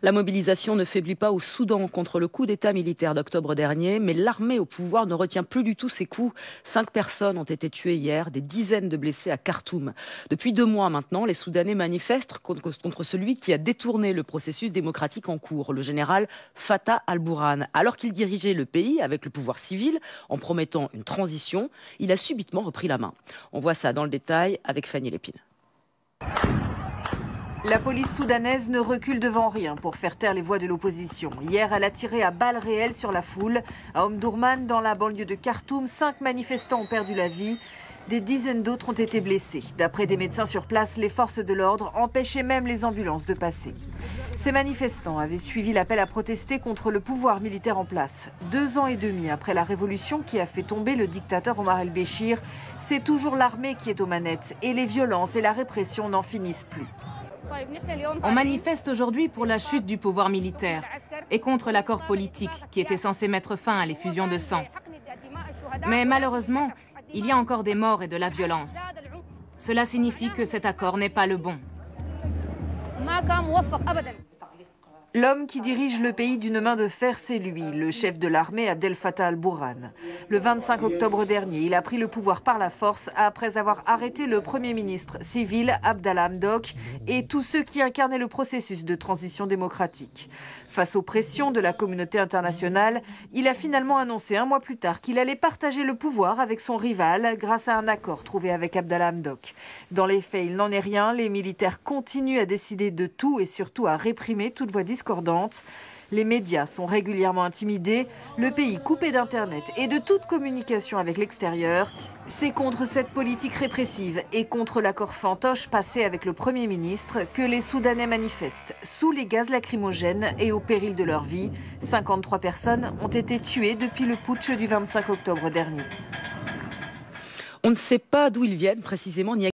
La mobilisation ne faiblit pas au Soudan contre le coup d'État militaire d'octobre dernier, mais l'armée au pouvoir ne retient plus du tout ses coups. 5 personnes ont été tuées hier, des dizaines de blessés à Khartoum. Depuis 2 mois maintenant, les Soudanais manifestent contre celui qui a détourné le processus démocratique en cours, le général Fattah al-Burhan. Alors qu'il dirigeait le pays avec le pouvoir civil, en promettant une transition, il a subitement repris la main. On voit ça dans le détail avec Fanny Lépine. La police soudanaise ne recule devant rien pour faire taire les voix de l'opposition. Hier, elle a tiré à balles réelles sur la foule. À Omdurman, dans la banlieue de Khartoum, 5 manifestants ont perdu la vie. Des dizaines d'autres ont été blessés. D'après des médecins sur place, les forces de l'ordre empêchaient même les ambulances de passer. Ces manifestants avaient suivi l'appel à protester contre le pouvoir militaire en place. 2 ans et demi après la révolution qui a fait tomber le dictateur Omar el-Béchir, c'est toujours l'armée qui est aux manettes et les violences et la répression n'en finissent plus. On manifeste aujourd'hui pour la chute du pouvoir militaire et contre l'accord politique qui était censé mettre fin à l'effusion de sang. Mais malheureusement, il y a encore des morts et de la violence. Cela signifie que cet accord n'est pas le bon. L'homme qui dirige le pays d'une main de fer, c'est lui, le chef de l'armée Abdel Fattah al-Burhan. Le 25 octobre dernier, il a pris le pouvoir par la force après avoir arrêté le Premier ministre civil Abdallah Hamdok et tous ceux qui incarnaient le processus de transition démocratique. Face aux pressions de la communauté internationale, il a finalement annoncé 1 mois plus tard qu'il allait partager le pouvoir avec son rival grâce à un accord trouvé avec Abdallah Hamdok. Dans les faits, il n'en est rien. Les militaires continuent à décider de tout et surtout à réprimer toute voix discordante. Les médias sont régulièrement intimidés, le pays coupé d'Internet et de toute communication avec l'extérieur. C'est contre cette politique répressive et contre l'accord fantoche passé avec le Premier ministre que les Soudanais manifestent, sous les gaz lacrymogènes et au péril de leur vie. 53 personnes ont été tuées depuis le putsch du 25 octobre dernier. On ne sait pas d'où ils viennent précisément, ni